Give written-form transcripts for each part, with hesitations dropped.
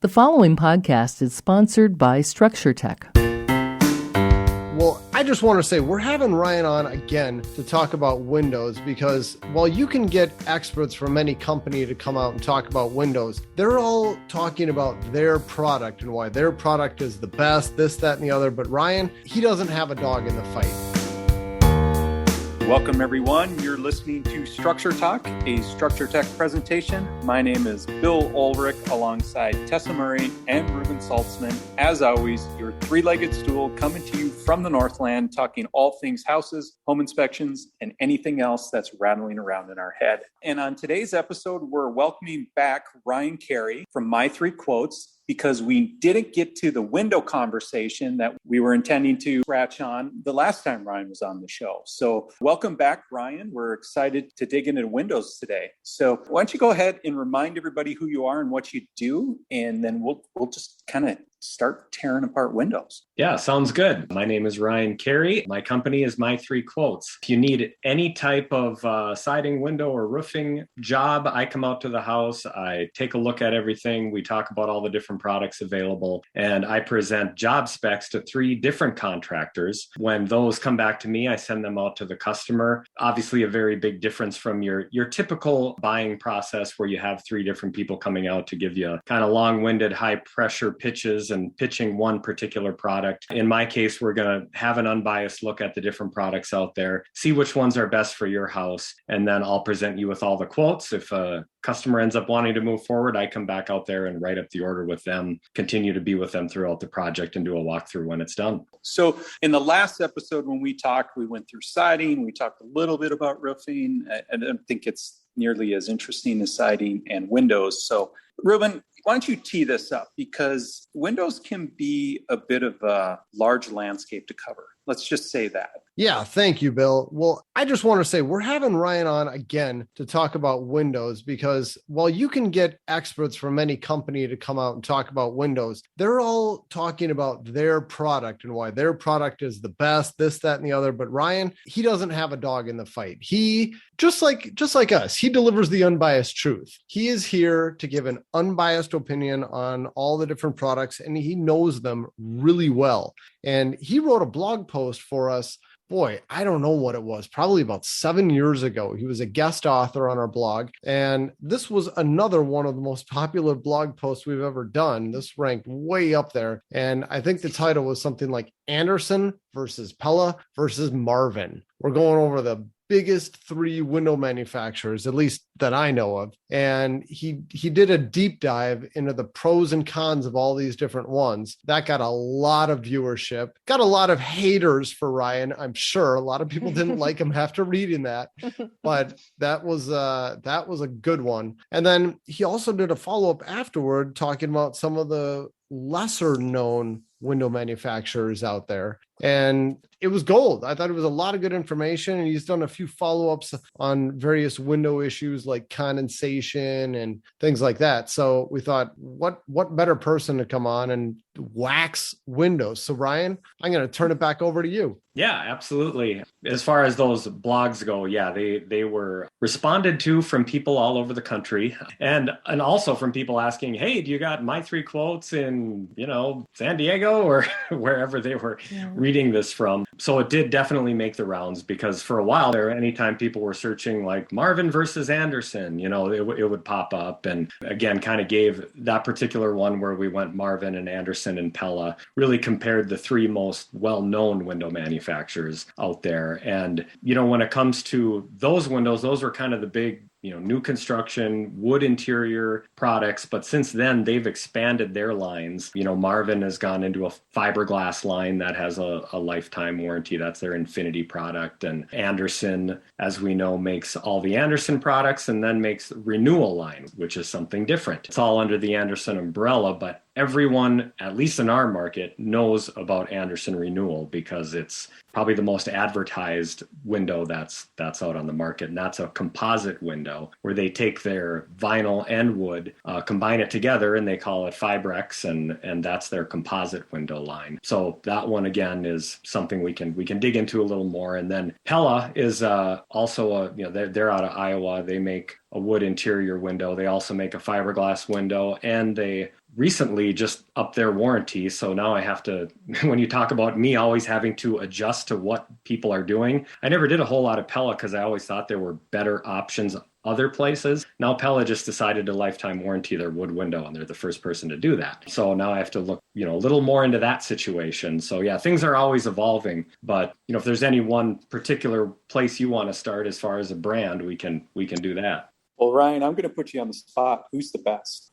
The following podcast is sponsored by Structure Tech. Well, I just want to say we're having Ryan on again to talk about Windows because while you can get experts from any company to come out and talk about Windows, they're all talking about their product and why their product is the best, this, that, and the other. But Ryan, he doesn't have a dog in the fight. Welcome, everyone. You're listening to Structure Talk, a Structure Tech presentation. My name is Bill Ulrich, alongside Tessa Murray and Ruben Saltzman. As always, your three-legged stool coming to you from the Northland, talking all things houses, home inspections, and anything else that's rattling around in our head. And on today's episode, we're welcoming back Ryan Carey from My Three Quotes, because we didn't get to the window conversation that we were intending to scratch on the last time Ryan was on the show. So welcome back, Ryan. We're excited to dig into windows today. So why don't you go ahead and remind everybody who you are and what you do, and then we'll just kind of start tearing apart windows. Yeah, sounds good. My name is Ryan Carey. My company is My Three Quotes. If you need any type of siding, window, or roofing job, I come out to the house. I take a look at everything. We talk about all the different products available, and I present job specs to 3 different contractors. When those come back to me, I send them out to the customer. Obviously, a very big difference from your typical buying process where you have 3 different people coming out to give you kind of long-winded, high-pressure pitches and pitching one particular product. In my case, we're going to have an unbiased look at the different products out there, see which ones are best for your house, and then I'll present you with all the quotes. If a customer ends up wanting to move forward, I come back out there and write up the order with them, continue to be with them throughout the project and do a walkthrough when it's done. So in the last episode, when we talked, we went through siding, we talked a little bit about roofing. I don't think it's nearly as interesting as siding and windows. So Ruben, why don't you tee this up? Because windows can be a bit of a large landscape to cover. Let's just say that. Yeah, thank you, Bill. Well, I just want to say we're having Ryan on again to talk about Windows because while you can get experts from any company to come out and talk about Windows, they're all talking about their product and why their product is the best, this, that, and the other. But Ryan, he doesn't have a dog in the fight. He, just like us, he delivers the unbiased truth. He is here to give an unbiased opinion on all the different products, and he knows them really well. And he wrote a blog post for us. Boy, I don't know what it was, probably about 7 years ago. He was a guest author on our blog. And this was another one of the most popular blog posts we've ever done. This ranked way up there. And I think the title was something like Andersen versus Pella versus Marvin. We're going over the biggest 3 window manufacturers, at least that I know of. And he did a deep dive into the pros and cons of all these different ones. That got a lot of viewership, got a lot of haters for Ryan. I'm sure a lot of people didn't like him after reading that, but that was a good one. And then he also did a follow-up afterward talking about some of the lesser known window manufacturers out there. And it was gold. I thought it was a lot of good information. And he's done a few follow-ups on various window issues like condensation and things like that. So we thought, what better person to come on and wax windows? So Ryan, I'm going to turn it back over to you. Yeah, absolutely. As far as those blogs go, yeah, they were responded to from people all over the country, and also from people asking, hey, do you got My Three Quotes in, San Diego or wherever they were reading this from? So it did definitely make the rounds, because for a while there, anytime people were searching like Marvin versus Andersen, it would pop up. And again, kind of gave that particular one where we went Marvin and Andersen and Pella, really compared the 3 most well-known window manufacturers out there. And, when it comes to those windows, those were kind of the big, new construction, wood interior products. But since then, they've expanded their lines. Marvin has gone into a fiberglass line that has a lifetime warranty. That's their Infinity product. And Andersen, as we know, makes all the Andersen products and then makes Renewal line, which is something different. It's all under the Andersen umbrella, but everyone, at least in our market, knows about Andersen Renewal because it's probably the most advertised window that's out on the market. And that's a composite window where they take their vinyl and wood, combine it together, and they call it Fibrex, and that's their composite window line. So that one, again, is something we can dig into a little more. And then Pella is also they're out of Iowa. They make a wood interior window. They also make a fiberglass window and a recently just upped their warranty. So now I have to, when you talk about me always having to adjust to what people are doing, I never did a whole lot of Pella because I always thought there were better options other places. Now Pella just decided to lifetime warranty their wood window, and they're the first person to do that. So now I have to look, a little more into that situation. So yeah, things are always evolving. But if there's any one particular place you want to start as far as a brand, we can do that. Well, Ryan, I'm going to put you on the spot. Who's the best?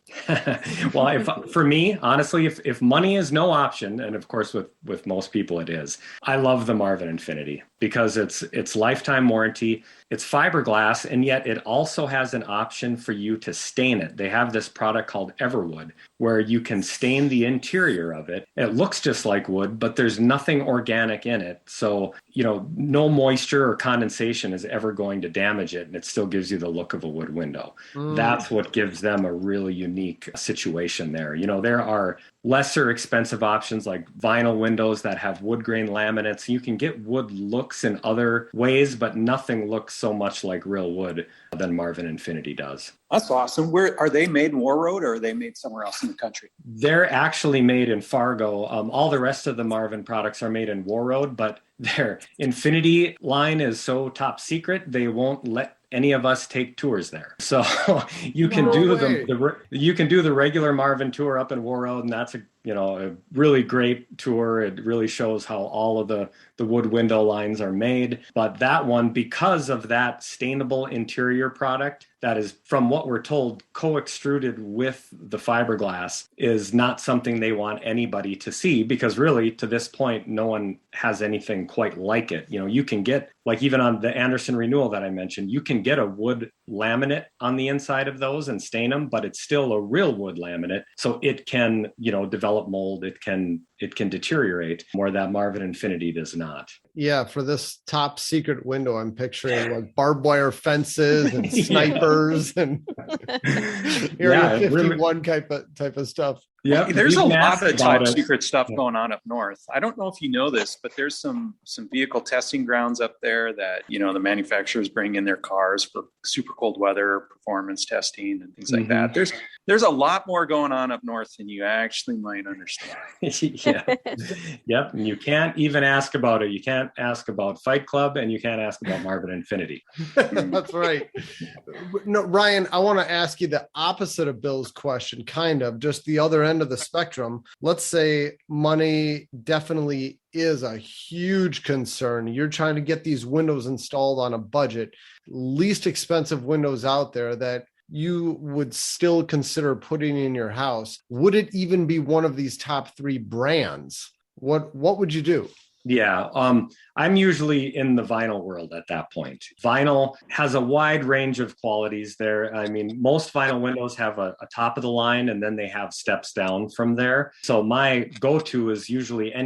Well, for me, honestly, if money is no option, and of course with most people it is, I love the Marvin Infinity because it's lifetime warranty. It's fiberglass, and yet it also has an option for you to stain it. They have this product called Everwood where you can stain the interior of it. It looks just like wood, but there's nothing organic in it. So, no moisture or condensation is ever going to damage it, and it still gives you the look of a wood window. That's what gives them a really unique situation there. There are lesser expensive options like vinyl windows that have wood grain laminates. You can get wood looks in other ways, but nothing looks so much like real wood than Marvin Infinity does. That's awesome. Where are they made in Warroad, or are they made somewhere else in the country? They're actually made in Fargo. All the rest of the Marvin products are made in Warroad, but their Infinity line is so top secret, they won't let any of us take tours there. So you can do the regular Marvin tour up in Warroad, and that's a really great tour. It really shows how all of the wood window lines are made. But that one, because of that stainable interior product that is, from what we're told, co-extruded with the fiberglass, is not something they want anybody to see, because really to this point, no one has anything quite like it. You can get, like even on the Anderson Renewal that I mentioned, you can get a wood laminate on the inside of those and stain them, but it's still a real wood laminate. So it can, develop mold. It can deteriorate, where that Marvin Infinity does not. Yeah, for this top secret window, I'm picturing like barbed wire fences and snipers and Area 51 type of stuff. Yeah, there's a lot of top secret stuff going on up north. I don't know if you know this, but there's some vehicle testing grounds up there that the manufacturers bring in their cars for super cold weather performance testing and things like that. There's a lot more going on up north than you actually might understand. Yeah. Yep. And you can't even ask about it. You can't ask about Fight Club, and you can't ask about Marvin Infinity. That's right. No, Ryan, I want to ask you the opposite of Bill's question, kind of just the other end of the spectrum. Let's say money definitely is a huge concern. You're trying to get these windows installed on a budget, least expensive windows out there that you would still consider putting in your house. Would it even be one of these top 3 brands? What would you do? Yeah, I'm usually in the vinyl world at that point. Vinyl has a wide range of qualities there. I mean, most vinyl windows have a top of the line, and then they have steps down from there. So my go-to is usually a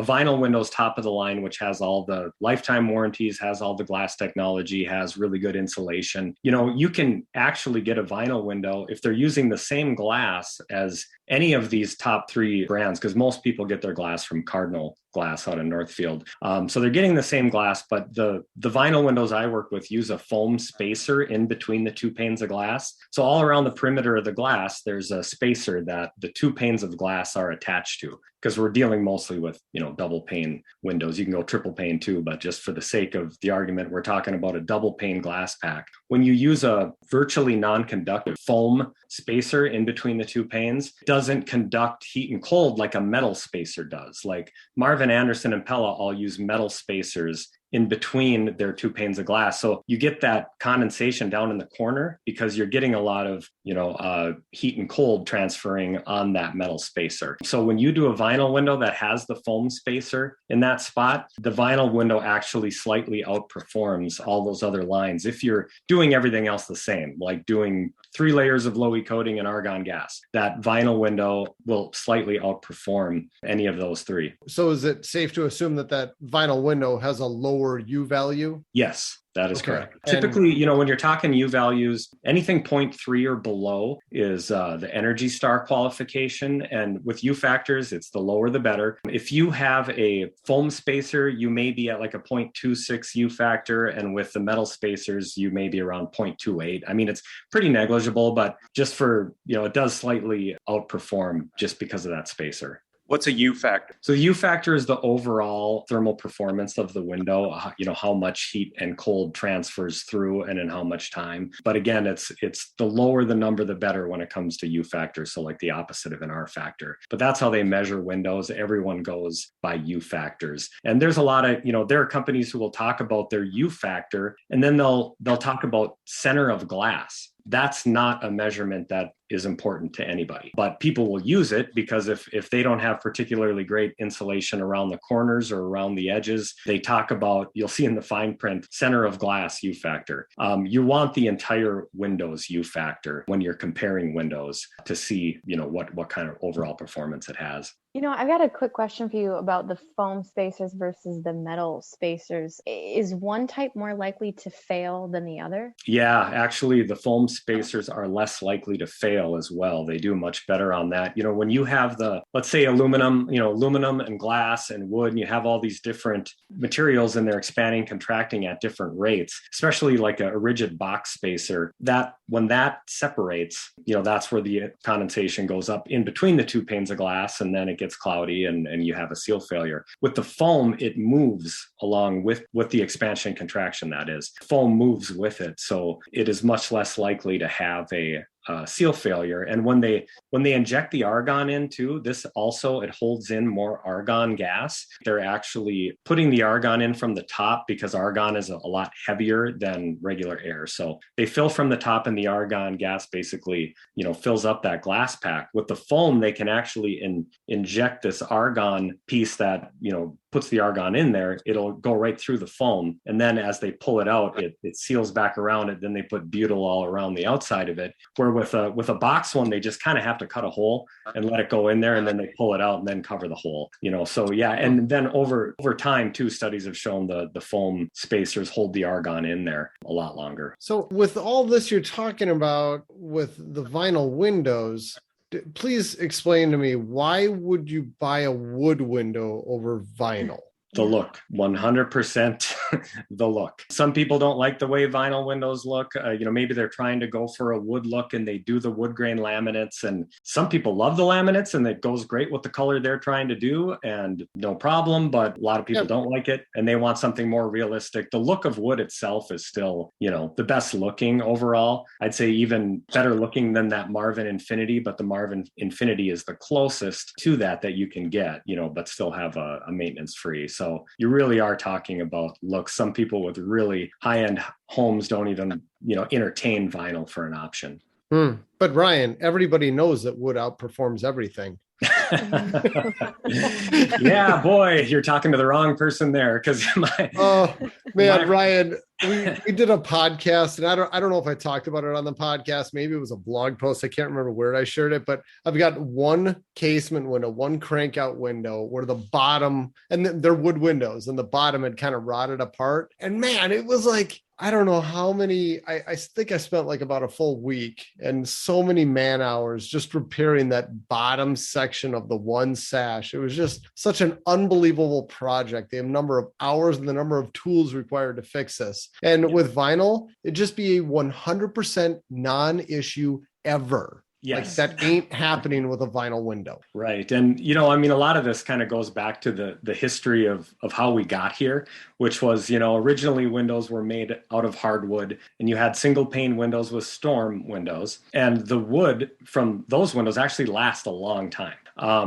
vinyl window's top of the line, which has all the lifetime warranties, has all the glass technology, has really good insulation. You can actually get a vinyl window if they're using the same glass as any of these top 3 brands, because most people get their glass from Cardinal Glass out in Northfield. So they're getting the same glass, but the vinyl windows I work with use a foam spacer in between the 2 panes of glass. So all around the perimeter of the glass, there's a spacer that the 2 panes of glass are attached to, because we're dealing mostly with, double pane windows. You can go triple pane too, but just for the sake of the argument, we're talking about a double pane glass pack. When you use a virtually non-conductive foam spacer in between the 2 panes, it doesn't conduct heat and cold like a metal spacer does. Like Marvin, Anderson, and Pella all use metal spacers in between their 2 panes of glass. So you get that condensation down in the corner because you're getting a lot of, heat and cold transferring on that metal spacer. So when you do a vinyl window that has the foam spacer in that spot, the vinyl window actually slightly outperforms all those other lines. If you're doing everything else the same, like doing 3 layers of low E coating and argon gas, that vinyl window will slightly outperform any of those 3. So is it safe to assume that vinyl window has a lower U value? Yes. That is Okay. correct. And- Typically, when you're talking U values, anything 0.3 or below is the Energy Star qualification. And with U factors, it's the lower the better. If you have a foam spacer, you may be at like a 0.26 U factor. And with the metal spacers, you may be around 0.28. I mean, it's pretty negligible, but just for, it does slightly outperform just because of that spacer. What's a U factor? So the U factor is the overall thermal performance of the window, how much heat and cold transfers through and in how much time. But again, it's the lower the number, the better when it comes to U factor. So like the opposite of an R factor. But that's how they measure windows. Everyone goes by U factors. And there's a lot of, there are companies who will talk about their U factor and then they'll talk about center of glass. That's not a measurement that is important to anybody, but people will use it because if they don't have particularly great insulation around the corners or around the edges, they talk about, you'll see in the fine print, center of glass U factor. You want the entire window's U factor when you're comparing windows to see, what kind of overall performance it has. I've got a quick question for you about the foam spacers versus the metal spacers. Is one type more likely to fail than the other? Yeah, actually, the foam spacers are less likely to fail as well. They do much better on that. When you have let's say aluminum and glass and wood, and you have all these different materials and they're expanding, contracting at different rates, especially like a rigid box spacer, that when that separates, that's where the condensation goes up in between the two panes of glass, and then it gets cloudy and you have a seal failure. With the foam, it moves along with the expansion contraction, that is. Foam moves with it. So it is much less likely to have a seal failure. And when they inject the argon into this, also it holds in more argon gas. They're actually putting the argon in from the top because argon is a lot heavier than regular air. So they fill from the top and the argon gas basically, fills up that glass pack. With the foam, they can actually inject this argon piece that, puts the argon in there. It'll go right through the foam. And then as they pull it out, it seals back around it. Then they put butyl all around the outside of it. Where with a box one, they just kind of have to cut a hole and let it go in there, and then they pull it out and then cover the hole. So yeah. And then over time too, studies have shown the foam spacers hold the argon in there a lot longer. So with all this you're talking about with the vinyl windows, please explain to me, why would you buy a wood window over vinyl? The look, 100% the look. Some people don't like the way vinyl windows look. Maybe they're trying to go for a wood look and they do the wood grain laminates. And some people love the laminates and it goes great with the color they're trying to do and no problem. But a lot of people don't like it and they want something more realistic. The look of wood itself is still, the best looking overall. I'd say even better looking than that Marvin Infinity, but the Marvin Infinity is the closest to that you can get, but still have a maintenance free. So you really are talking about looks. Some people with really high-end homes don't even, entertain vinyl for an option. But Ryan, everybody knows that wood outperforms everything. Yeah, boy, you're talking to the wrong person there. Because Ryan, we did a podcast, and I don't know if I talked about it on the podcast. Maybe it was a blog post. I can't remember where I shared it, but I've got one casement window, one crank out window where the bottom, and they're wood windows, and the bottom had kind of rotted apart. And man, it was like, I don't know how many, I think I spent like about a full week and so many man hours just repairing that bottom section of the one sash. It was just such an unbelievable project. The number of hours and the number of tools required to fix this. And with vinyl, it'd just be a 100% non-issue ever. Yes. Like that ain't happening with a vinyl window. Right. And, a lot of this kind of goes back to the history of how we got here, which was, originally windows were made out of hardwood and you had single pane windows with storm windows. And the wood from those windows actually last a long time.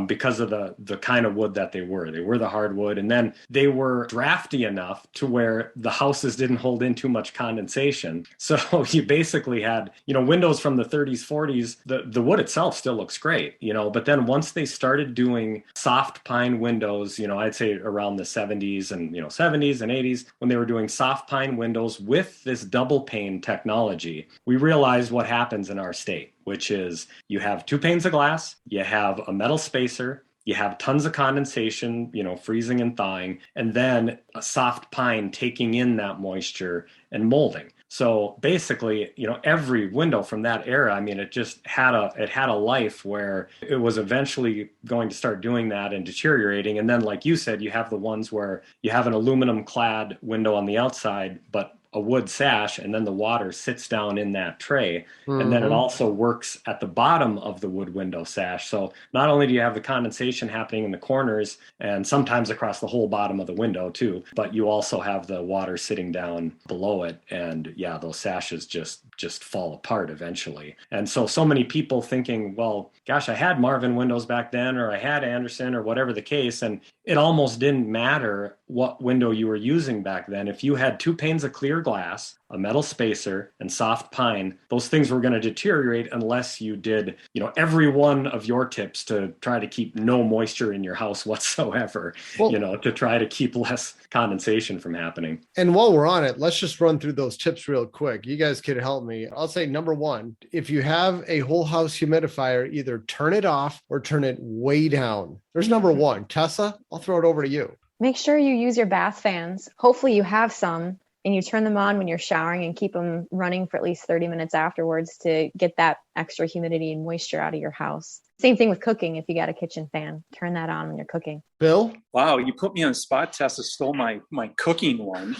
Because of the kind of wood that they were. They were the hardwood, and then they were drafty enough to where the houses didn't hold in too much condensation. So you basically had, windows from the 30s, 40s, the wood itself still looks great, but then once they started doing soft pine windows, I'd say around the 70s and, 70s and 80s, when they were doing soft pine windows with this double pane technology, we realized what happens in our state, which is you have two panes of glass, you have a metal spacer, you have tons of condensation, freezing and thawing, and then a soft pine taking in that moisture and molding. So basically, every window from that era, I mean, it just had a life where it was eventually going to start doing that and deteriorating. And then, like you said, you have the ones where you have an aluminum clad window on the outside, but a wood sash, and then the water sits down in that tray. And then it also works at the bottom of the wood window sash. So not only do you have the condensation happening in the corners and sometimes across the whole bottom of the window too, but you also have the water sitting down below it. And yeah, those sashes just fall apart eventually. And so many people thinking, well, gosh, I had Marvin windows back then, or I had Anderson, or whatever the case. And it almost didn't matter what window you were using back then. If you had 2 panes of clear glass, a metal spacer, and soft pine, those things were going to deteriorate unless you did, every one of your tips to try to keep no moisture in your house whatsoever, to try to keep less condensation from happening. And while we're on it, let's just run through those tips real quick. You guys could help me. I'll say number 1, if you have a whole house humidifier, either turn it off or turn it way down. There's number 1. Tessa, I'll throw it over to you. Make sure you use your bath fans. Hopefully you have some, and you turn them on when you're showering and keep them running for at least 30 minutes afterwards to get that extra humidity and moisture out of your house. Same thing with cooking. If you got a kitchen fan, turn that on when you're cooking. Bill? Wow, you put me on the spot. Tessa stole my cooking one.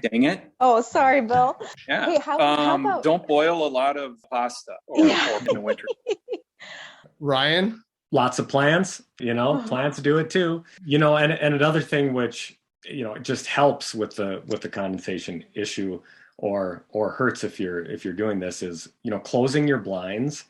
Dang it. Oh, sorry, Bill. Yeah. Hey, how about... Don't boil a lot of pasta or in the winter. Ryan? Lots of plants, plants do it too. And another thing which, it just helps with the condensation issue or hurts if you're doing this is, closing your blinds.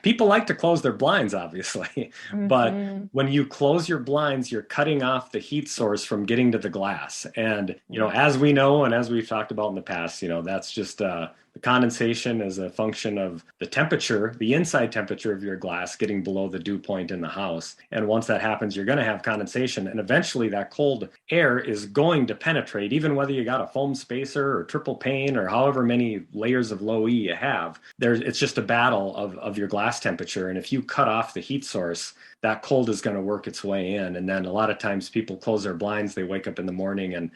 People like to close their blinds, obviously, but when you close your blinds, you're cutting off the heat source from getting to the glass. And, as we know, and as we've talked about in the past, that's just, the condensation is a function of the temperature, the inside temperature of your glass getting below the dew point in the house. And once that happens, you're going to have condensation. And eventually that cold air is going to penetrate, even whether you got a foam spacer or triple pane or however many layers of low E you have. It's just a battle of your glass temperature. And if you cut off the heat source, that cold is going to work its way in. And then a lot of times people close their blinds, they wake up in the morning and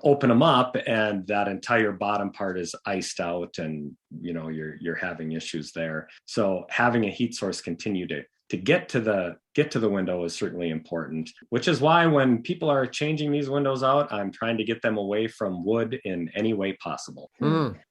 open them up, and that entire bottom part is iced out, and you're having issues there. So having a heat source continue to get to the window is certainly important, which is why when people are changing these windows out, I'm trying to get them away from wood in any way possible.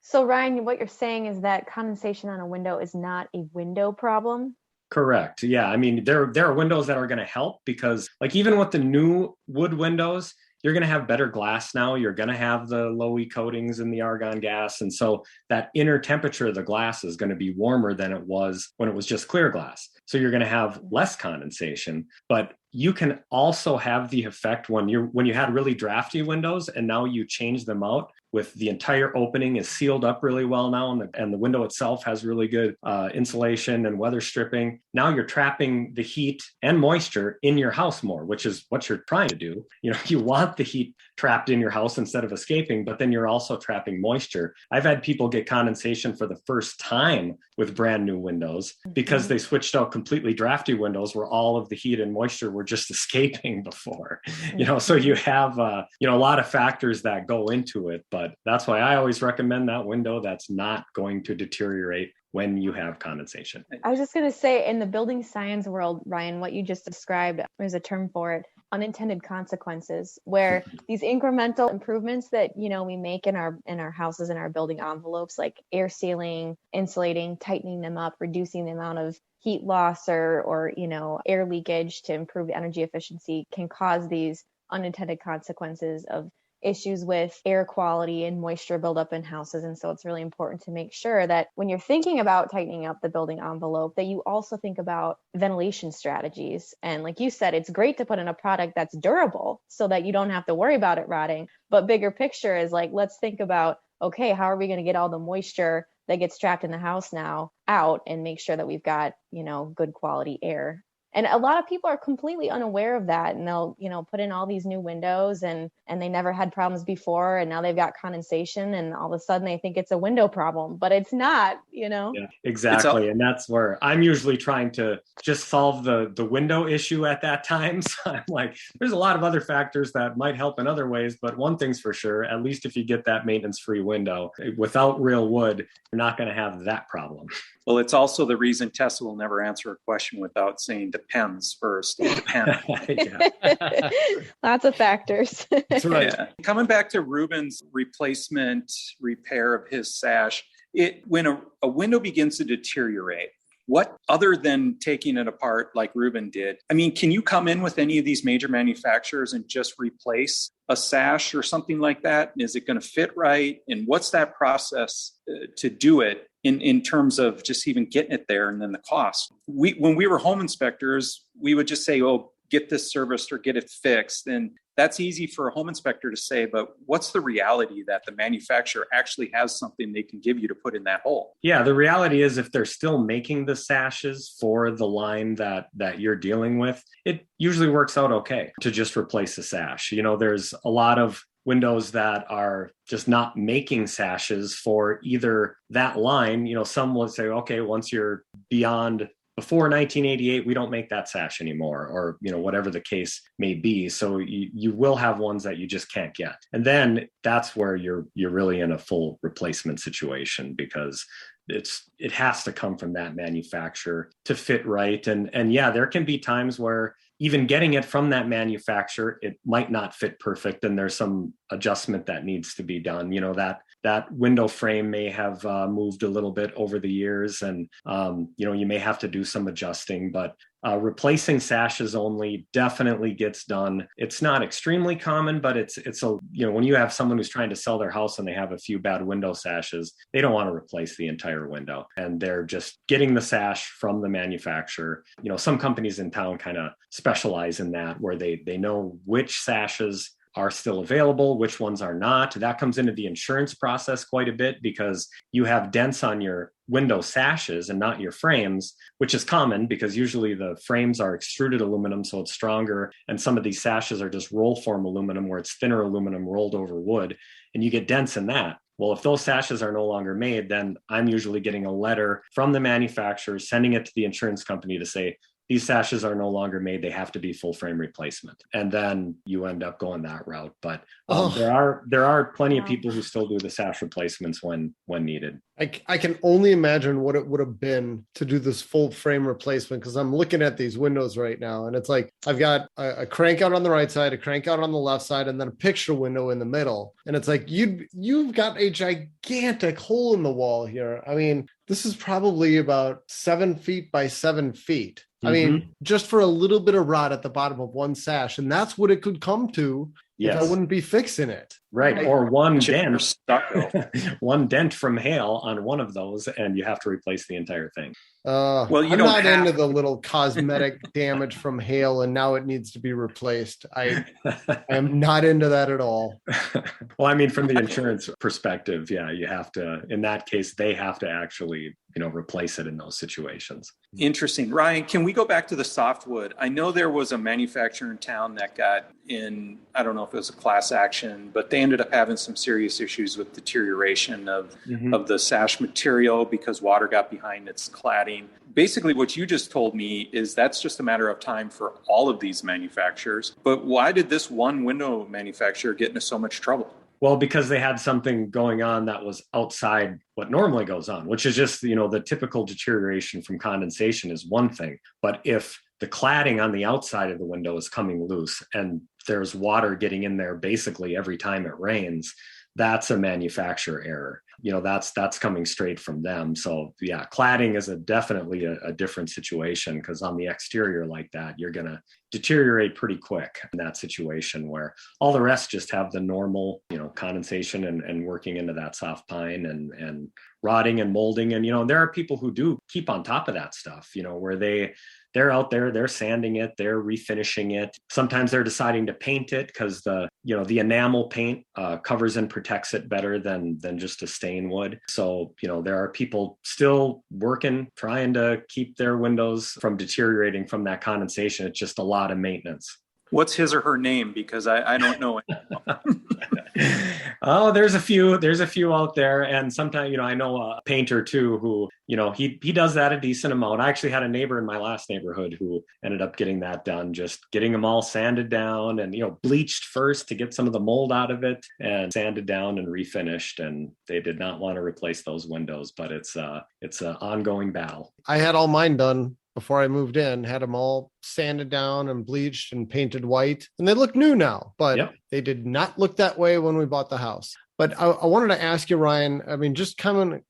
So Ryan, what you're saying is that condensation on a window is not a window problem? Correct. Yeah. I mean, there are windows that are going to help because, like, even with the new wood windows, you're going to have better glass now. You're going to have the low E coatings and the argon gas. And so that inner temperature of the glass is going to be warmer than it was when it was just clear glass. So you're going to have less condensation, but you can also have the effect when you had really drafty windows and now you change them out with the entire opening is sealed up really well now, and the window itself has really good insulation and weather stripping. Now you're trapping the heat and moisture in your house more, which is what you're trying to do. You want the heat trapped in your house instead of escaping, but then you're also trapping moisture. I've had people get condensation for the first time with brand new windows because they switched out completely drafty windows where all of the heat and moisture were just escaping before. So you have a lot of factors that go into it, but that's why I always recommend that window that's not going to deteriorate when you have condensation. I was just going to say, in the building science world, Ryan, what you just described, there's a term for it, unintended consequences, where these incremental improvements that, we make in our houses and our building envelopes, like air sealing, insulating, tightening them up, reducing the amount of heat loss or air leakage to improve energy efficiency, can cause these unintended consequences of issues with air quality and moisture buildup in houses. And so it's really important to make sure that when you're thinking about tightening up the building envelope, that you also think about ventilation strategies. And like you said, it's great to put in a product that's durable so that you don't have to worry about it rotting. But bigger picture is like, let's think about, okay, how are we going to get all the moisture that gets trapped in the house now out and make sure that we've got, good quality air And a lot of people are completely unaware of that. And they'll, put in all these new windows and they never had problems before. And now they've got condensation and all of a sudden they think it's a window problem, but it's not, Yeah, exactly. And that's where I'm usually trying to just solve the window issue at that time. So I'm like, there's a lot of other factors that might help in other ways, but one thing's for sure, at least if you get that maintenance-free window, without real wood, you're not going to have that problem. Well, it's also the reason Tessa will never answer a question without saying depends first. It depends. Lots of factors. That's right. Yeah. Coming back to Ruben's replacement repair of his sash, when a window begins to deteriorate, what other than taking it apart like Ruben did? I mean, can you come in with any of these major manufacturers and just replace a sash or something like that? Is it going to fit right? And what's that process to do it in terms of just even getting it there and then the cost? When we were home inspectors, we would just say, oh, get this serviced or get it fixed. And that's easy for a home inspector to say, but what's the reality that the manufacturer actually has something they can give you to put in that hole? Yeah, the reality is if they're still making the sashes for the line that you're dealing with, it usually works out okay to just replace the sash. There's a lot of windows that are just not making sashes for either that line. Some will say, okay, once you're beyond before 1988, we don't make that sash anymore, or, whatever the case may be. So you will have ones that you just can't get. And then that's where you're really in a full replacement situation, because it has to come from that manufacturer to fit right. And yeah, there can be times where even getting it from that manufacturer, it might not fit perfect. And there's some adjustment that needs to be done. That window frame may have moved a little bit over the years, and you may have to do some adjusting, but replacing sashes only definitely gets done. It's not extremely common, but it's when you have someone who's trying to sell their house and they have a few bad window sashes, they don't want to replace the entire window, and they're just getting the sash from the manufacturer. Some companies in town kind of specialize in that, where they know which sashes are still available, which ones are not. That comes into the insurance process quite a bit, because you have dents on your window sashes and not your frames, which is common because usually the frames are extruded aluminum, so it's stronger. And some of these sashes are just roll form aluminum, where it's thinner aluminum rolled over wood, and you get dents in that. Well, if those sashes are no longer made, then I'm usually getting a letter from the manufacturer sending it to the insurance company to say, these sashes are no longer made. They have to be full frame replacement. And then you end up going that route. But there are plenty of people who still do the sash replacements when needed. I can only imagine what it would have been to do this full frame replacement, because I'm looking at these windows right now, and it's like I've got a crank out on the right side, a crank out on the left side, and then a picture window in the middle. And it's like you've got a gigantic hole in the wall here. I mean, this is probably about 7 feet by 7 feet. I mean, just for a little bit of rot at the bottom of one sash. And that's what it could come to if I wouldn't be fixing it. Right. Or one dent, one dent from hail on one of those, and you have to replace the entire thing. I'm not into the little cosmetic damage from hail and now it needs to be replaced. I am not into that at all. Well, I mean, from the insurance perspective, yeah, you have to, in that case, they have to actually, replace it in those situations. Interesting. Ryan, can we go back to the softwood? I know there was a manufacturer in town that got in, I don't know if it was a class action, but they ended up having some serious issues with deterioration of the sash material because water got behind its cladding. Basically, what you just told me is that's just a matter of time for all of these manufacturers. But why did this one window manufacturer get into so much trouble? Well, because they had something going on that was outside what normally goes on, which is just, the typical deterioration from condensation is one thing. But if the cladding on the outside of the window is coming loose and there's water getting in there basically every time it rains, that's a manufacturer error. That's coming straight from them. So yeah, cladding is definitely a different situation, because on the exterior like that, you're going to deteriorate pretty quick in that situation, where all the rest just have the normal, condensation and working into that soft pine and rotting and molding. And, there are people who do keep on top of that stuff, where they they're out there, they're sanding it, they're refinishing it. Sometimes they're deciding to paint it because the enamel paint covers and protects it better than just a stain would. So, there are people still working, trying to keep their windows from deteriorating from that condensation. It's just a lot of maintenance. What's his or her name? Because I don't know it. Oh, there's a few out there. And sometimes, I know a painter too, who, he does that a decent amount. I actually had a neighbor in my last neighborhood who ended up getting that done, just getting them all sanded down and, bleached first to get some of the mold out of it and sanded down and refinished. And they did not want to replace those windows, but it's an ongoing battle. I had all mine done before I moved in, had them all sanded down and bleached and painted white. And they look new now, but They did not look that way when we bought the house. But I wanted to ask you, Ryan, I mean, just coming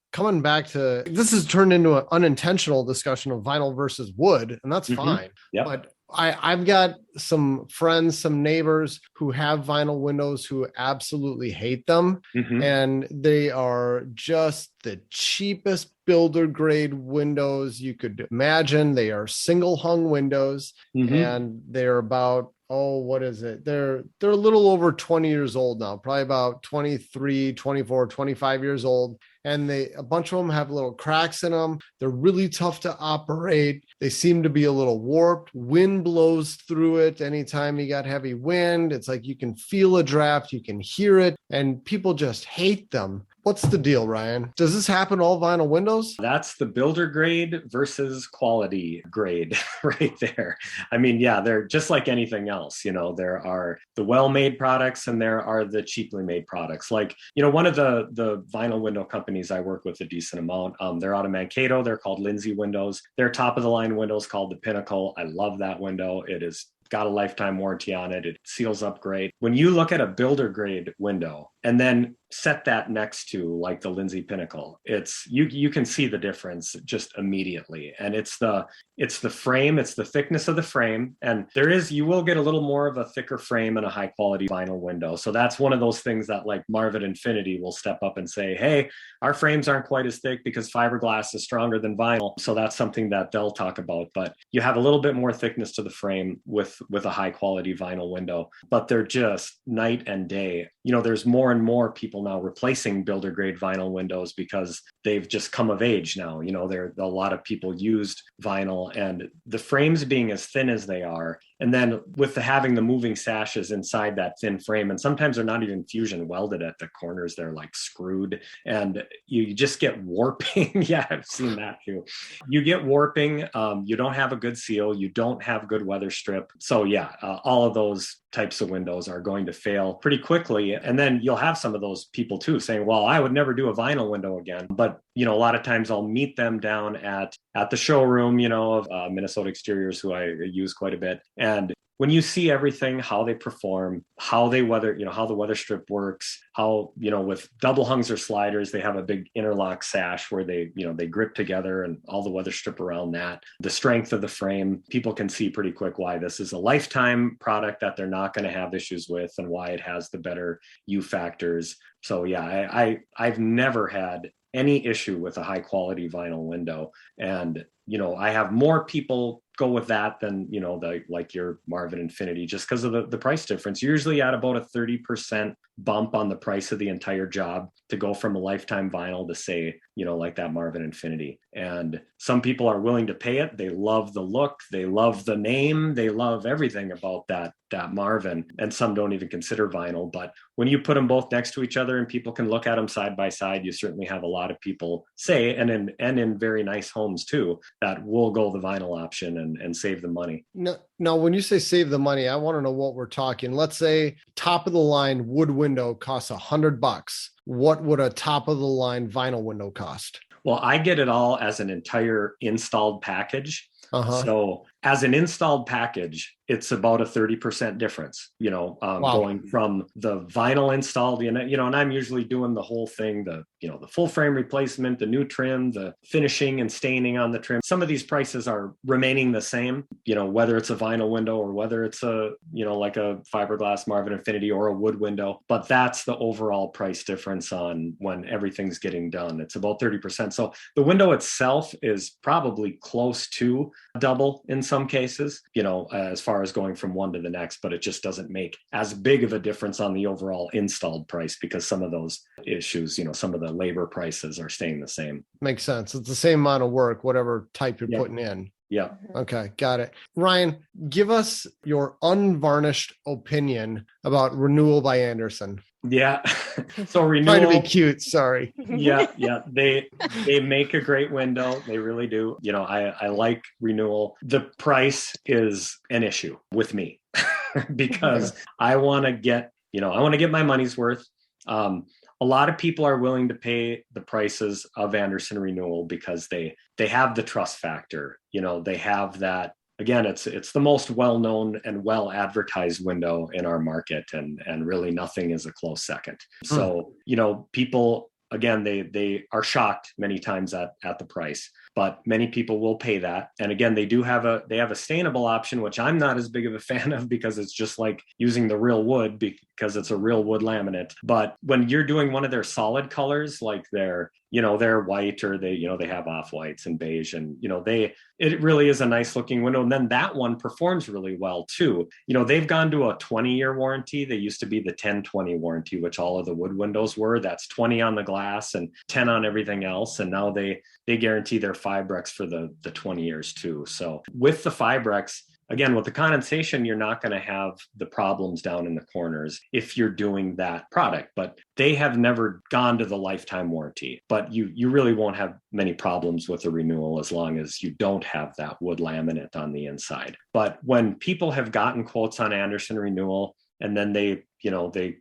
back to, this has turned into an unintentional discussion of vinyl versus wood, and that's fine. Yep. But I've got some friends, some neighbors who have vinyl windows who absolutely hate them. And they are just the cheapest builder grade windows you could imagine. They are single hung windows and they're about, what is it? They're a little over 20 years old now, probably about 23, 24, 25 years old. And a bunch of them have little cracks in them. They're really tough to operate. They seem to be a little warped. Wind blows through it anytime you got heavy wind. It's like you can feel a draft, you can hear it, and people just hate them. What's the deal, Ryan? Does this happen to all vinyl windows? That's the builder grade versus quality grade right there. I mean, they're just like anything else. There are the well-made products and there are the cheaply made products. Like, one of the vinyl window companies I work with a decent amount, they're out of Mankato. They're called Lindsay Windows. Their top of the line windows called the Pinnacle. I love that window. It is got a lifetime warranty on it. It seals up great. When you look at a builder grade window and then set that next to like the Lindsay Pinnacle, it's you can see the difference just immediately. And it's the frame, it's the thickness of the frame. And you will get a little more of a thicker frame and a high quality vinyl window. So that's one of those things that like Marvin Infinity will step up and say, hey, our frames aren't quite as thick because fiberglass is stronger than vinyl. So that's something that they'll talk about. But you have a little bit more thickness to the frame with a high quality vinyl window, but they're just night and day. There's more and more people now replacing builder grade vinyl windows because they've just come of age now. There a lot of people used vinyl, and the frames being as thin as they are, and then with having the moving sashes inside that thin frame, and sometimes they're not even fusion welded at the corners, they're like screwed, and you just get warping. Yeah, I've seen that too. You get warping. You don't have a good seal. You don't have good weather strip. So all of those types of windows are going to fail pretty quickly. And then you'll have some of those people too saying, well, I would never do a vinyl window again. But, a lot of times I'll meet them down at the showroom, of Minnesota Exteriors, who I use quite a bit. And when you see everything, how they perform, how they weather, how the weather strip works, how, with double hungs or sliders, they have a big interlock sash where they grip together and all the weather strip around that, the strength of the frame, people can see pretty quick why this is a lifetime product that they're not going to have issues with and why it has the better U factors. So I've never had any issue with a high quality vinyl window. And, I have more people go with that than, like your Marvin Infinity, just because of the price difference. You're usually at about a 30% bump on the price of the entire job to go from a lifetime vinyl to say, like that Marvin Infinity. And some people are willing to pay it. They love the look. They love the name. They love everything about that Marvin. And some don't even consider vinyl. But when you put them both next to each other and people can look at them side by side, you certainly have a lot of people say, and in very nice homes too, that will go the vinyl option and save the money. Now, when you say save the money, I want to know what we're talking. Let's say top of the line wood window costs $100. What would a top of the line vinyl window cost? Well, I get it all as an entire installed package. So as an installed package, it's about a 30% difference, going from the vinyl installed, and I'm usually doing the whole thing, the the full frame replacement, the new trim, the finishing and staining on the trim. Some of these prices are remaining the same, whether it's a vinyl window or whether it's like a fiberglass Marvin Infinity or a wood window. But that's the overall price difference on when everything's getting done. It's about 30%. So the window itself is probably close to double in some cases, as far as going from one to the next, but it just doesn't make as big of a difference on the overall installed price because some of those issues, some of the labor prices are staying the same. Makes sense. It's the same amount of work, whatever type you're Yep. putting in. Yeah. Okay, got it. Ryan, give us your unvarnished opinion about Renewal by Andersen. Yeah. So Renewal. Trying to be cute, sorry. Yeah. They make a great window. They really do. I like Renewal. The price is an issue with me because I want to get my money's worth. A lot of people are willing to pay the prices of Andersen Renewal because they have the trust factor. They have that. Again, it's the most well-known and well-advertised window in our market, and really nothing is a close second. So, people, again, they are shocked many times at the price, but many people will pay that. And again, they have a stainable option, which I'm not as big of a fan of because it's just like using the real wood because it's a real wood laminate. But when you're doing one of their solid colors, like they're white or they have off whites and beige, and it really is a nice looking window. And then that one performs really well too. They've gone to a 20-year warranty. They used to be the 10-20 warranty, which all of the wood windows were. That's 20 on the glass and 10 on everything else. And now they guarantee their Fibrex for the 20 years too. So with the Fibrex, again, with the condensation, you're not going to have the problems down in the corners if you're doing that product, but they have never gone to the lifetime warranty. But you really won't have many problems with the Renewal as long as you don't have that wood laminate on the inside. But when people have gotten quotes on Andersen Renewal, and then they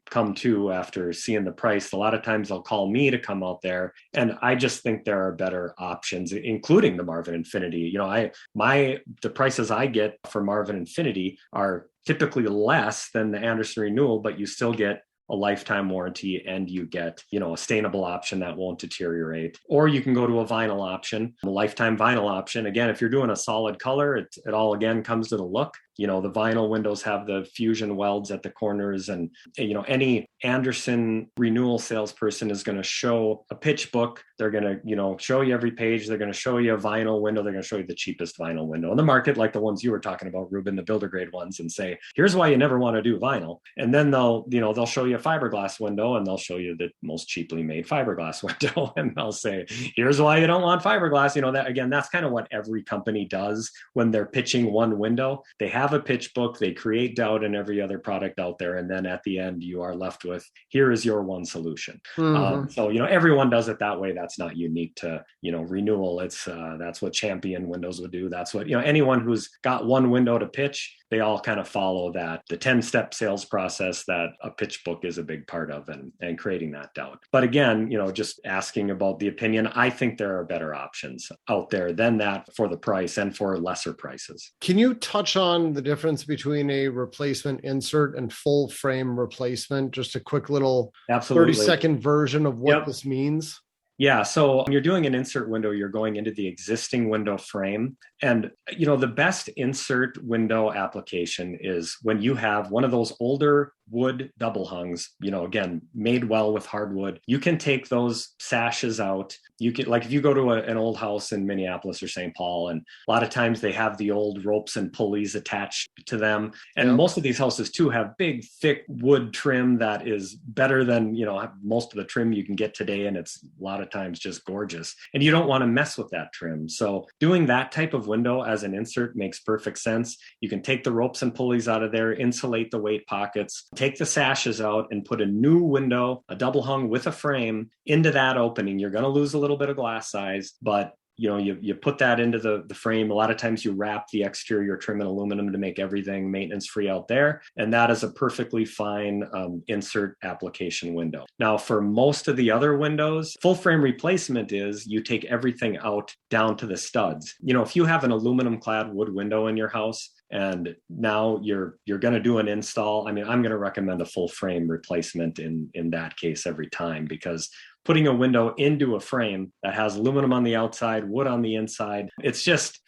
come to after seeing the price, a lot of times they'll call me to come out there. And I just think there are better options, including the Marvin Infinity. The prices I get for Marvin Infinity are typically less than the Andersen Renewal, but you still get a lifetime warranty and you get, a stainable option that won't deteriorate. Or you can go to a vinyl option, a lifetime vinyl option. Again, if you're doing a solid color, it all again comes to the look. The vinyl windows have the fusion welds at the corners, and any Andersen Renewal salesperson is going to show a pitch book. They're going to, show you every page. They're going to show you a vinyl window. They're going to show you the cheapest vinyl window in the market, like the ones you were talking about, Ruben, the builder grade ones, and say, here's why you never want to do vinyl. And then they'll show you a fiberglass window, and they'll show you the most cheaply made fiberglass window, and they'll say, here's why you don't want fiberglass. That again, that's kind of what every company does when they're pitching one window. They have a pitch book, they create doubt in every other product out there, and then at the end you are left with, here is your one solution. So everyone does it that way. That's not unique to Renewal. It's that's what Champion Windows would do. That's what anyone who's got one window to pitch, they all kind of follow the 10-step sales process that a pitch book is a big part of, and creating that doubt. But again, just asking about the opinion, I think there are better options out there than that for the price and for lesser prices. Can you touch on the difference between a replacement insert and full frame replacement? Just a quick little 30-second version of what this means. Yeah. So when you're doing an insert window, you're going into the existing window frame. And, the best insert window application is when you have one of those older wood double hungs, again, made well with hardwood. You can take those sashes out. You can, like, if you go to an old house in Minneapolis or St. Paul, and a lot of times they have the old ropes and pulleys attached to them. And most of these houses too have big, thick wood trim that is better than, most of the trim you can get today. And it's a lot of times just gorgeous. And you don't want to mess with that trim. So doing that type of window as an insert makes perfect sense. You can take the ropes and pulleys out of there, insulate the weight pockets, take the sashes out, and put a new window, a double hung with a frame, into that opening. You're going to lose a little bit of glass size, but you put that into the frame. A lot of times you wrap the exterior trim in aluminum to make everything maintenance free out there. And that is a perfectly fine insert application window. Now, for most of the other windows, full frame replacement is you take everything out down to the studs. If you have an aluminum clad wood window in your house, and now you're going to do an install, I'm going to recommend a full frame replacement in that case every time, because putting a window into a frame that has aluminum on the outside, wood on the inside.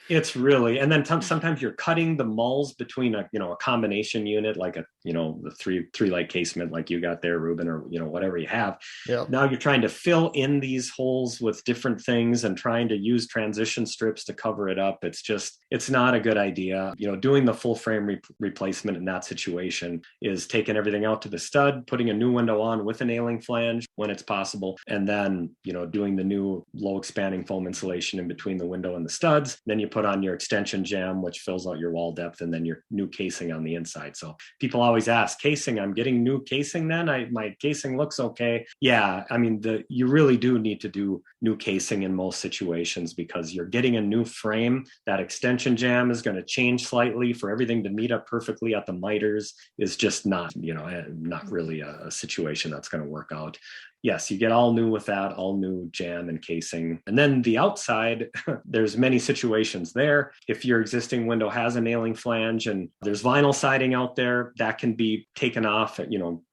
It's really, and then sometimes you're cutting the mulls between a combination unit, like the three light casement like you got there, Ruben, or whatever you have. Yep. Now you're trying to fill in these holes with different things and trying to use transition strips to cover it up. It's not a good idea. Doing the full frame replacement in that situation is taking everything out to the stud, putting a new window on with a nailing flange when it's possible, and then doing the new low expanding foam insulation in between the window and the studs. Then you put on your extension jamb, which fills out your wall depth, and then your new casing on the inside. So people always ask, casing, I'm getting new casing then? My casing looks okay. Yeah, I mean, you really do need to do new casing in most situations because you're getting a new frame. That extension jamb is going to change slightly. For everything to meet up perfectly at the miters is just not really a situation that's going to work out. Yes, you get all new with that, all new jamb and casing. And then the outside, there's many situations there. If your existing window has a nailing flange and there's vinyl siding out there, that can be taken off,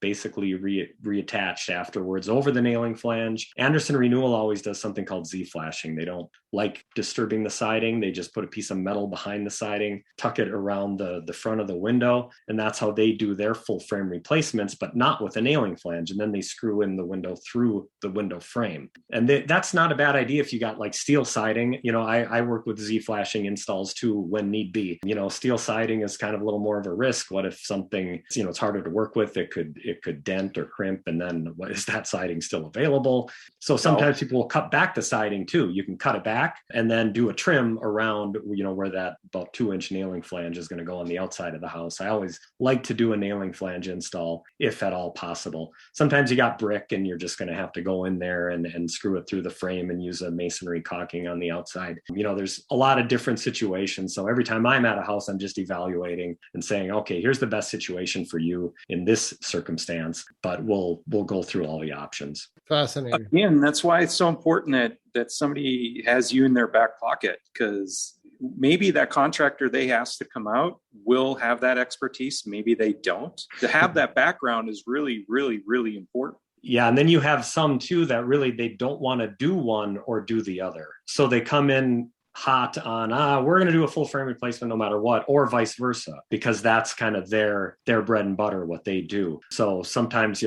basically reattached afterwards over the nailing flange. Anderson Renewal always does something called Z-flashing. They don't like disturbing the siding. They just put a piece of metal behind the siding, tuck it around the front of the window, and that's how they do their full frame replacements, but not with a nailing flange. And then they screw in the window through the window frame. And that's not a bad idea if you got like steel siding. I work with Z-flashing installs too when need be. Steel siding is kind of a little more of a risk. What if something, it's harder to work with? It could dent or crimp, and then is that siding still available? So sometimes people will cut back the siding too. You can cut it back and then do a trim around, where that about 2-inch nailing flange is going to go on the outside of the house. I always like to do a nailing flange install if at all possible. Sometimes you got brick and you're just going to have to go in there and screw it through the frame and use a masonry caulking on the outside. There's a lot of different situations. So every time I'm at a house, I'm just evaluating and saying, okay, here's the best situation for you in this circumstance, but we'll go through all the options. Fascinating. Again, that's why it's so important that somebody has you in their back pocket, because maybe that contractor they ask to come out will have that expertise. Maybe they don't. To have that background is really, really, really important. Yeah. And then you have some too that really they don't want to do one or do the other. So they come in hot on, we're going to do a full frame replacement no matter what, or vice versa, because that's kind of their bread and butter, what they do. So sometimes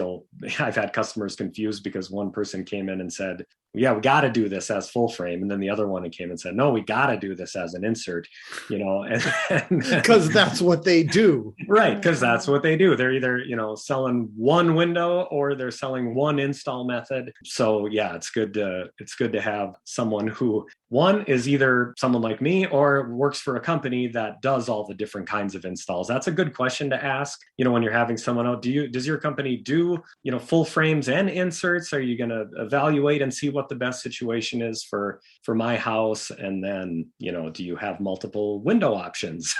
I've had customers confused because one person came in and said, yeah, we got to do this as full frame. And then the other one came and said, no, we got to do this as an insert, because that's what they do. Right. Because that's what they do. They're either, selling one window or they're selling one install method. So yeah, it's good to have someone who, one, is either someone like me or works for a company that does all the different kinds of installs. That's a good question to ask, when you're having someone out. Does your company do, full frames and inserts? Are you going to evaluate and see what the best situation is for my house? And then, do you have multiple window options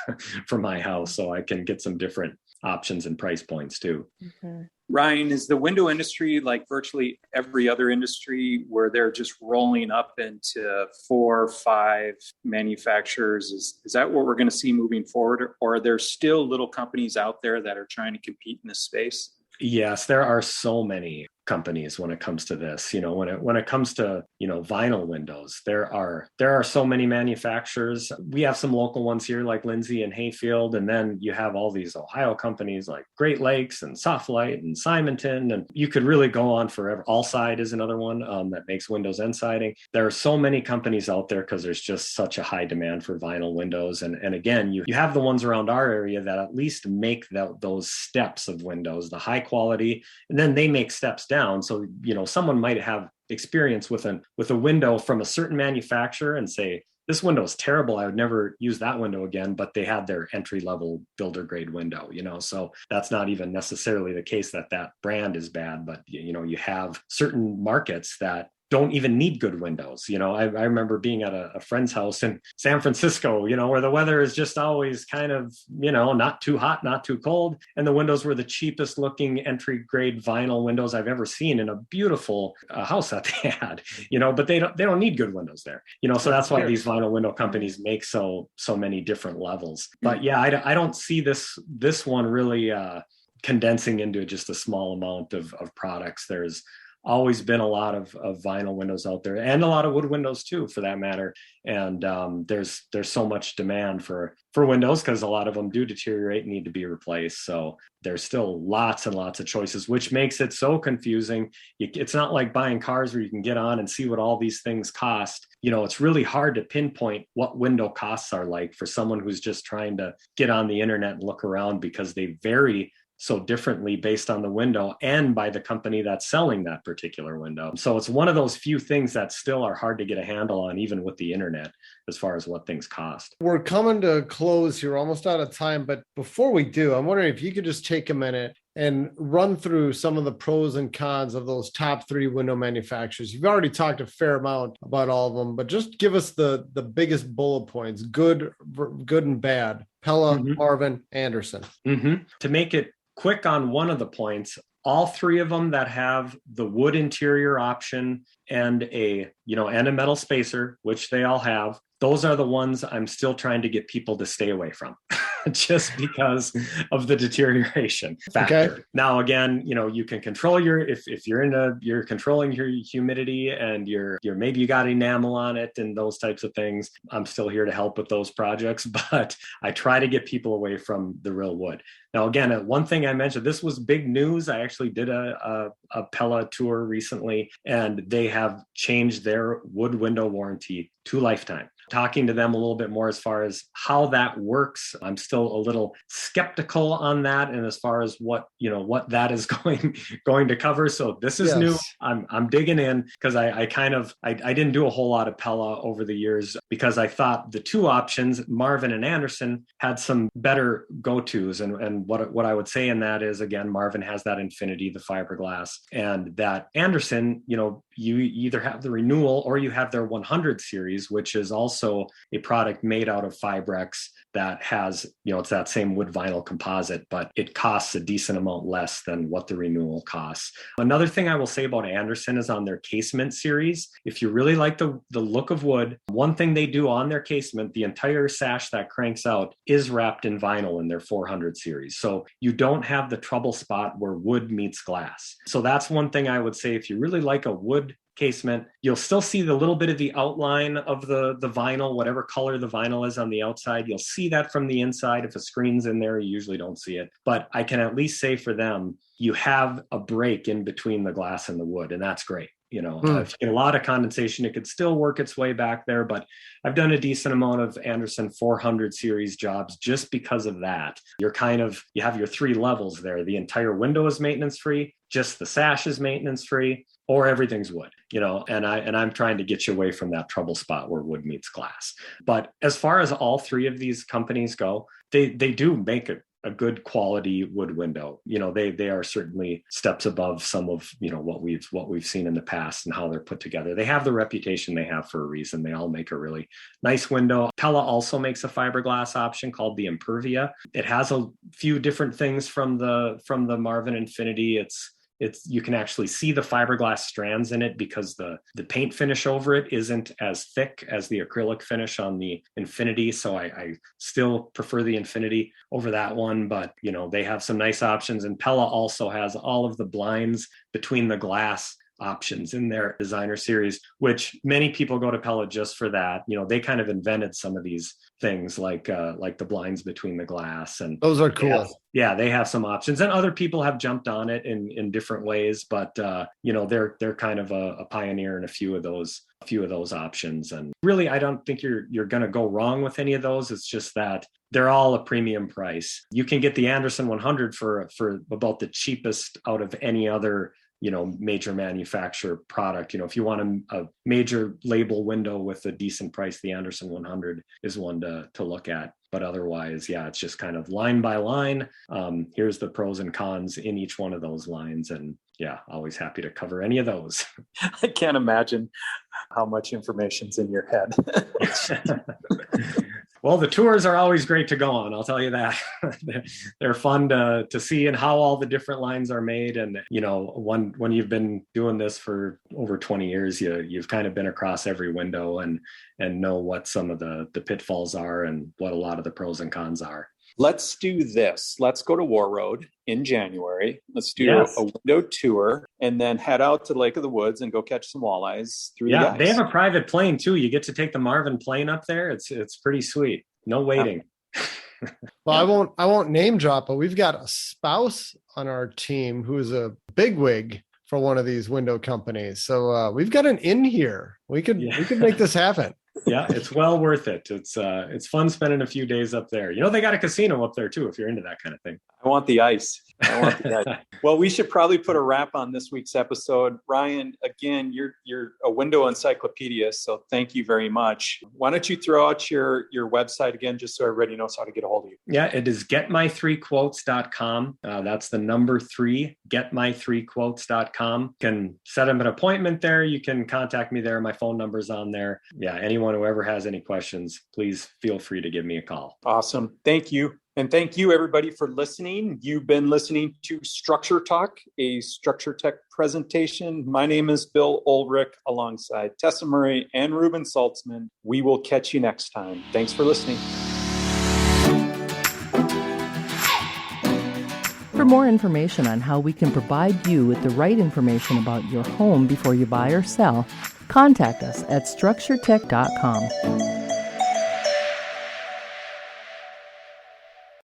for my house so I can get some different options and price points too? Mm-hmm. Ryan, is the window industry like virtually every other industry where they're just rolling up into 4 or 5 manufacturers? Is that what we're going to see moving forward? Or are there still little companies out there that are trying to compete in this space? Yes, there are so many companies when it comes to this. When it comes to vinyl windows, there are so many manufacturers. We have some local ones here like Lindsay and Hayfield, and then you have all these Ohio companies like Great Lakes and Softlight and Simonton, and you could really go on forever. Allside is another one that makes windows and siding. There are so many companies out there because there's just such a high demand for vinyl windows. And again, you have the ones around our area that at least make those steps of windows, the high quality, and then they make steps down. So, someone might have experience with a window from a certain manufacturer and say, this window is terrible, I would never use that window again, but they had their entry-level builder grade window, so that's not even necessarily the case that brand is bad, but you have certain markets that don't even need good windows. I remember being at a friend's house in San Francisco, where the weather is just always kind of, not too hot, not too cold. And the windows were the cheapest looking entry grade vinyl windows I've ever seen in a beautiful house that they had, but they don't need good windows there, so that's why these vinyl window companies make so many different levels. But yeah, I don't see this one really condensing into just a small amount of products. There's always been a lot of vinyl windows out there, and a lot of wood windows too, for that matter. And there's so much demand for windows because a lot of them do deteriorate and need to be replaced. So there's still lots and lots of choices, which makes it so confusing. It's not like buying cars where you can get on and see what all these things cost. It's really hard to pinpoint what window costs are like for someone who's just trying to get on the internet and look around, because they vary so differently based on the window and by the company that's selling that particular window. So it's one of those few things that still are hard to get a handle on, even with the internet, as far as what things cost. We're coming to a close here, almost out of time. But before we do, I'm wondering if you could just take a minute and run through some of the pros and cons of those top 3 window manufacturers. You've already talked a fair amount about all of them, but just give us the biggest bullet points, good and bad. Pella, Marvin, Andersen. To make it quick on one of the points, all 3 of them that have the wood interior option and a metal spacer, which they all have, those are the ones I'm still trying to get people to stay away from. Just because of the deterioration factor. Okay. Now, again, you can control if you're controlling your humidity and maybe you got enamel on it and those types of things. I'm still here to help with those projects, but I try to get people away from the real wood. Now, again, one thing I mentioned, this was big news. I actually did a Pella tour recently, and they have changed their wood window warranty to lifetime. Talking to them a little bit more as far as how that works. I'm still a little skeptical on that, and as far as what that is going to cover. So this is new. I'm digging in because I didn't do a whole lot of Pella over the years because I thought the 2 options, Marvin and Andersen, had some better go-tos. And what I would say in that is, again, Marvin has that Infinity, the fiberglass, and that Andersen, you either have the renewal or you have their 100 series, which is also a product made out of Fibrex that has, it's that same wood vinyl composite, but it costs a decent amount less than what the renewal costs. Another thing I will say about Andersen is on their casement series. If you really like the look of wood, one thing they do on their casement, the entire sash that cranks out is wrapped in vinyl in their 400 series. So you don't have the trouble spot where wood meets glass. So that's one thing I would say. If you really like a wood casement, you'll still see the little bit of the outline of the vinyl, whatever color the vinyl is on the outside. You'll see that from the inside. If a screen's in there, you usually don't see it. But I can at least say for them, you have a break in between the glass and the wood, and that's great. If you get a lot of condensation, it could still work its way back there, but I've done a decent amount of Andersen 400 series jobs just because of that. You have your 3 levels there. The entire window is maintenance free, just the sash is maintenance free, or everything's wood, and I'm trying to get you away from that trouble spot where wood meets glass. But as far as all 3 of these companies go, they do make a good quality wood window. They are certainly steps above some of what we've seen in the past and how they're put together. They have the reputation they have for a reason. They all make a really nice window. Pella also makes a fiberglass option called the Impervia. It has a few different things from the Marvin Infinity. You can actually see the fiberglass strands in it because the paint finish over it isn't as thick as the acrylic finish on the Infinity. So I still prefer the Infinity over that one, but they have some nice options. And Pella also has all of the blinds between the glass options in their designer series, which many people go to Pella just for that. They kind of invented some of these things like the blinds between the glass, and those are cool. They have some options, and other people have jumped on it in different ways, but they're kind of a pioneer in a few of those options. And really, I don't think you're going to go wrong with any of those. It's just that they're all a premium price. You can get the Andersen 100 for about the cheapest out of any other major manufacturer product. If you want a major label window with a decent price, the Andersen 100 is one to look at. But otherwise, it's just kind of line by line. Here's the pros and cons in each one of those lines. And always happy to cover any of those. I can't imagine how much information's in your head. Well, the tours are always great to go on, I'll tell you that. They're fun to see and how all the different lines are made. And, when you've been doing this for over 20 years, you've kind of been across every window and know what some of the pitfalls are and what a lot of the pros and cons are. Let's do this. Let's go to War Road in January. Let's do Yes. a window tour and then head out to Lake of the Woods and go catch some walleyes through the Yeah, ice. they have a private plane too. You get to take the Marvin plane up there. It's pretty sweet. No waiting. Well, I won't name drop, but we've got a spouse on our team who's a bigwig for one of these window companies. So we've got an in here. We could make this happen. Yeah, it's well worth it. It's fun spending a few days up there. They got a casino up there too if you're into that kind of thing. I want the ice. Well, we should probably put a wrap on this week's episode. Ryan, again, you're a window encyclopedia, so thank you very much. Why don't you throw out your website again, just so everybody knows how to get a hold of you? Yeah, it is getmy3quotes.com. That's the number 3, getmy3quotes.com. You can set up an appointment there. You can contact me there. My phone number's on there. Yeah, anyone who ever has any questions, please feel free to give me a call. Awesome. Thank you. And thank you, everybody, for listening. You've been listening to Structure Talk, a Structure Tech presentation. My name is Bill Ulrich, alongside Tessa Murray and Ruben Saltzman. We will catch you next time. Thanks for listening. For more information on how we can provide you with the right information about your home before you buy or sell, contact us at structuretech.com.